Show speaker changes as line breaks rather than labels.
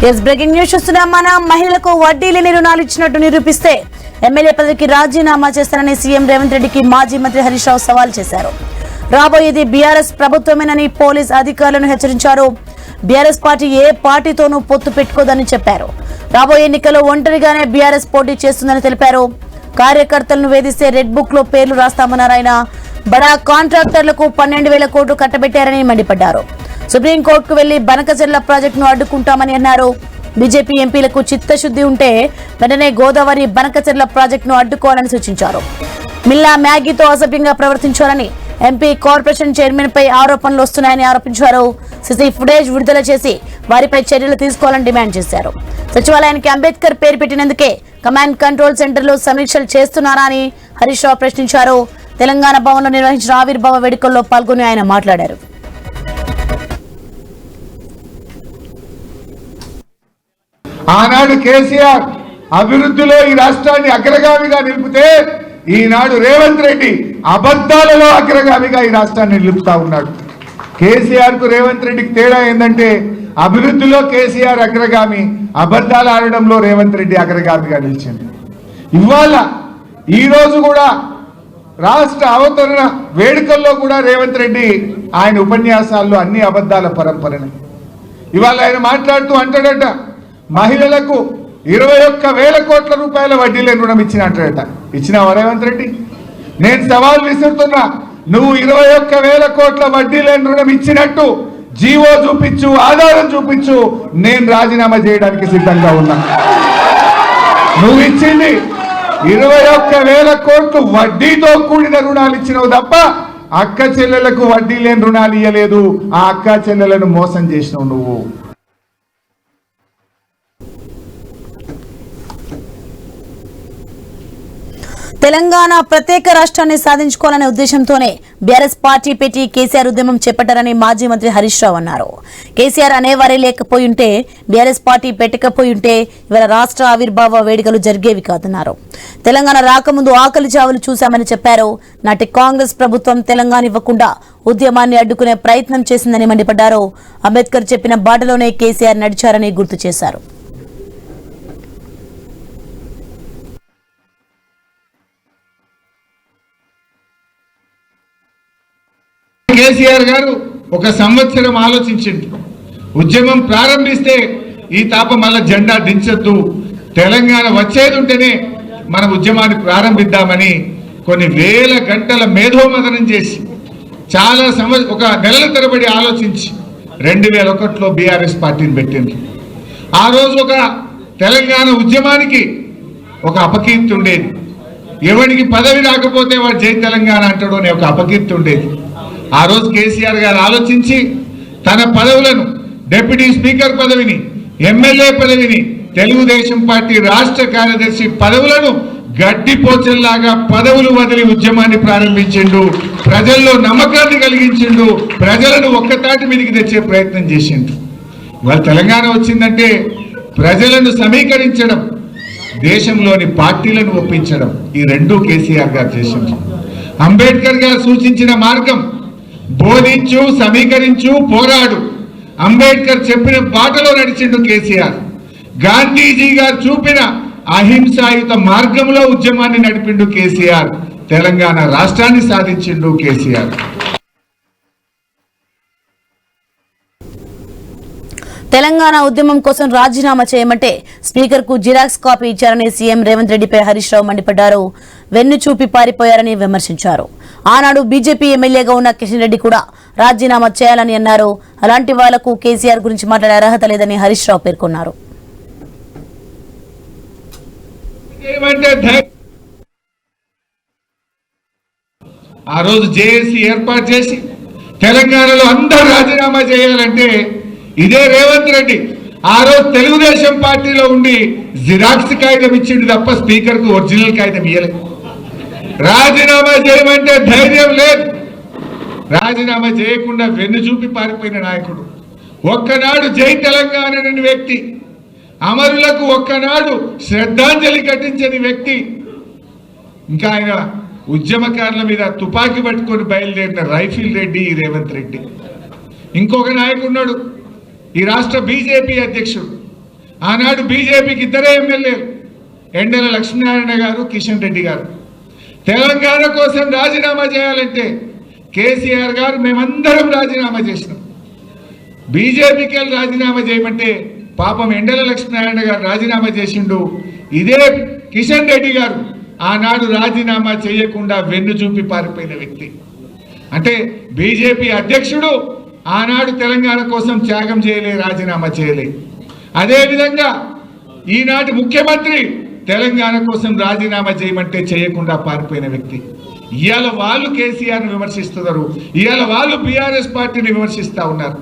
Yes breaking news చూస్తున్నాం. మన మహిళలకు వడ్డీ లేని రుణాలు ఇచ్చినట్టు నిరూపిస్తే ఎమ్మెల్యే పదవికి రాజీనామా చేస్తారని సీఎం రేవంత్ రెడ్డికి మాజీ మంత్రి హరీష్ రావు సవాల్ చేశారు. రాబోయేది బీఆర్ఎస్ ప్రభుత్వమేనని పోలీస్ అధికారులను హెచ్చరించారు. బీఆర్ఎస్ పార్టీ ఏ పార్టీతోనూ పొత్తు పెట్టుకోదని చెప్పారు. రాబోయే ఎన్నికల్లో ఒంటరిగానే బీఆర్ఎస్ పోటీ చేస్తుందని తెలిపారు. కార్యకర్తలను వేధిస్తే రెడ్ బుక్ లో పేర్లు రాస్తామన్నారు ఆయన. బడా కాంట్రాక్టర్లకు 12,000 కోట్లు కట్టబెట్టారని మండిపడ్డారు. సుప్రీంకోర్టుకు వెళ్లి బనకచెర్ల ప్రాజెక్టును అడ్డుకుంటామని అన్నారు. బీజేపీ ఎంపీలకు చిత్తశుద్ది ఉంటే వెంటనే గోదావరి బనకచెర్ల ప్రాజెక్టును అడ్డుకోవాలని సూచించారు. మిల్లా మ్యాగీతో అసభ్యంగా ప్రవర్తించారని ఎంపీ కార్పొరేషన్ చైర్మన్ పై ఆరోపణలు వస్తున్నాయని ఆరోపించారు. సీసీ ఫుటేజ్ విడుదల చేసి వారిపై చర్యలు తీసుకోవాలని డిమాండ్ చేశారు. సచివాలయానికి అంబేద్కర్ పేరు పెట్టినందుకే కమాండ్ కంట్రోల్ సెంటర్లో సమీక్షలు చేస్తున్నారా అని హరీష్ రావు ప్రశ్నించారు. తెలంగాణ భవన్లో నిర్వహించిన ఆవిర్భావ వేడుకల్లో పాల్గొని ఆయన మాట్లాడారు.
ఆనాడు కేసీఆర్ అభివృద్ధిలో ఈ రాష్ట్రాన్ని అగ్రగామిగా నిలిపితే ఈనాడు రేవంత్ రెడ్డి అబద్ధాలలో అగ్రగామిగా ఈ రాష్ట్రాన్ని నిలుపుతా ఉన్నాడు. కేసీఆర్ కు రేవంత్ రెడ్డికి తేడా ఏంటంటే అభివృద్ధిలో కేసీఆర్ అగ్రగామి, అబద్ధాలు ఆడడంలో రేవంత్ రెడ్డి అగ్రగామిగా నిలిచింది. ఇవాళ ఈ రోజు కూడా రాష్ట్ర అవతరణ వేడుకల్లో కూడా రేవంత్ రెడ్డి ఆయన ఉపన్యాసాల్లో అన్ని అబద్ధాల పరంపరనే. ఇవాళ ఆయన మాట్లాడుతూ అంటాడట, మహిళలకు 21,000 కోట్ల రూపాయల వడ్డీ లేని రుణం ఇచ్చినట్ట. ఇచ్చినావా రేవంత్ రెడ్డి? నేను సవాల్ విసురుతున్నా, నువ్వు 21,000 కోట్ల వడ్డీ లేని రుణం ఇచ్చినట్టు జీవో చూపించు, ఆధారం చూపించు, నేను రాజీనామా చేయడానికి సిద్ధంగా ఉన్నా. నువ్వు ఇచ్చింది 21,000 కోట్లు వడ్డీతో కూడిన రుణాలు ఇచ్చినావు తప్ప అక్క చెల్లెలకు వడ్డీ లేని రుణాలు ఇయ్యలేదు. ఆ అక్క చెల్లెలను మోసం చేసినావు నువ్వు.
తెలంగాణ ప్రత్యేక రాష్ట్రాన్ని సాధించుకోవాలనే ఉద్దేశంతోనే బీఆర్ఎస్ పార్టీ పెట్టి కేసీఆర్ ఉద్యమం చేపట్టారని మాజీ మంత్రి హరీష్ రావు అన్నారు. కేసీఆర్ అనేవారే లేకపోయింటే, బీఆర్ఎస్ పార్టీ పెట్టకపోయింటే ఇవాళ రాష్ట్ర ఆవిర్భావ వేడుకలు జరిగేవి కాదన్నారు. తెలంగాణ రాకముందు ఆకలి చావులు చూశామని చెప్పారు. నాటి కాంగ్రెస్ ప్రభుత్వం తెలంగాణ ఇవ్వకుండా ఉద్యమాన్ని అడ్డుకునే ప్రయత్నం చేసిందని మండిపడ్డారు. అంబేద్కర్ చెప్పిన బాటలోనే కేసీఆర్ నడిచారని గుర్తు చేశారు.
కేసీఆర్ గారు 1 సంవత్సరం ఆలోచించింది. ఉద్యమం ప్రారంభిస్తే ఈ తాప మళ్ళా జెండా దించొద్దు, తెలంగాణ వచ్చేది ఉంటేనే మన ఉద్యమాన్ని ప్రారంభిద్దామని కొన్ని వేల గంటల మేధోమదనం చేసి చాలా ఒక నెలల తరబడి ఆలోచించి 2001లో బీఆర్ఎస్ పార్టీని పెట్టింది. ఆ రోజు ఒక తెలంగాణ ఉద్యమానికి ఒక అపకీర్తి ఉండేది. ఎవరికి పదవి రాకపోతే వాడు జై తెలంగాణ అంటాడు అనే ఒక అపకీర్తి ఉండేది. ఆ రోజు కేసీఆర్ గారు ఆలోచించి తన పదవులను, డిప్యూటీ స్పీకర్ పదవిని, ఎమ్మెల్యే పదవిని, తెలుగుదేశం పార్టీ రాష్ట్ర కార్యదర్శి పదవులను గడ్డిపోచల్లాగా పదవులు వదిలి ఉద్యమాన్ని ప్రారంభించిండు. ప్రజల్లో నమ్మకాన్ని కలిగించిండు. ప్రజలను ఒక్కతాటి మీదకి తెచ్చే ప్రయత్నం చేసిండు. ఇవాళ తెలంగాణ వచ్చిందంటే ప్రజలను సమీకరించడం, దేశంలోని పార్టీలను ఒప్పించడం, ఈ రెండూ కేసీఆర్ గారు చేసిండు. అంబేద్కర్ గారు సూచించిన మార్గం బోధించు, సమీకరించు, పోరాడు. అంబేద్కర్ చెప్పిన బాటలో నడిచిండు కేసీఆర్. గాంధీజీ గారు చూపిన అహింసాయుత మార్గంలో ఉద్యమాన్ని నడిపిండు కేసీఆర్. తెలంగాణ రాష్ట్రాన్ని సాధించిండు కేసీఆర్.
తెలంగాణ ఉద్యమం కోసం రాజీనామా చేయమంటే స్పీకర్ కు జిరాక్స్ కాపీ ఇచ్చారని సీఎం రేవంత్ రెడ్డిపై హరీష్ రావు మండిపడ్డారు. వెన్ను చూపి పారిపోయారని విమర్శించారు. ఆనాడు బీజేపీ ఎమ్మెల్యేగా ఉన్న కిషన్ రెడ్డి కూడా రాజీనామా చేయాలని అన్నారు. అలాంటి వాళ్లకు కేసీఆర్ గురించి మాట్లాడే అర్హత లేదని హరీష్ రావు పేర్కొన్నారు.
ఆ రోజు జేఏసీ ఏర్పాటు చేసి తెలంగాణలో అందరూ రాజీనామా చేయాలంటే ఇదే రేవంత్ రెడ్డి ఆ రోజు తెలుగుదేశం పార్టీలో ఉండి జిరాక్స్ కాగితం ఇచ్చిండు తప్ప స్పీకర్ కు ఒరిజినల్ కాగితం ఇయ్యలేదు. రాజీనామా చేయమంటే ధైర్యం లేదు. రాజీనామా చేయకుండా వెన్ను చూపి పారిపోయిన నాయకుడు, ఒక్కనాడు జై తెలంగాణ అనే వ్యక్తి, అమరులకు ఒక్కనాడు శ్రద్ధాంజలి ఘటించని వ్యక్తి, ఇంకా ఆయన ఉద్యమకారుల మీద తుపాకీ పట్టుకొని బయలుదేరిన రైఫిల్ రెడ్డి రేవంత్ రెడ్డి. ఇంకొక నాయకుడున్నాడు, ఈ రాష్ట్ర బీజేపీ అధ్యక్షుడు, ఆనాడు బీజేపీకి ఇద్దరే ఎమ్మెల్యేలు, ఎండల లక్ష్మీనారాయణ గారు, కిషన్ రెడ్డి గారు. తెలంగాణ కోసం రాజీనామా చేయాలంటే కేసీఆర్ గారు మేమందరం రాజీనామా చేసినాం. బీజేపీకి వెళ్ళి రాజీనామా చేయమంటే పాపం ఎండల లక్ష్మీనారాయణ గారు రాజీనామా చేసిండు. ఇదే కిషన్ రెడ్డి గారు ఆనాడు రాజీనామా చేయకుండా వెన్ను చూపి పారిపోయిన వ్యక్తి. అంటే బీజేపీ అధ్యక్షుడు ఆనాడు తెలంగాణ కోసం త్యాగం చేయలే, రాజీనామా చేయలే. అదేవిధంగా ఈనాటి ముఖ్యమంత్రి తెలంగాణ కోసం రాజీనామా చేయమంటే చేయకుండా పారిపోయిన వ్యక్తి. ఇవాళ వాళ్ళు కేసీఆర్ను విమర్శిస్తున్నారు, ఇవాళ వాళ్ళు బీఆర్ఎస్ పార్టీని విమర్శిస్తూ ఉన్నారు.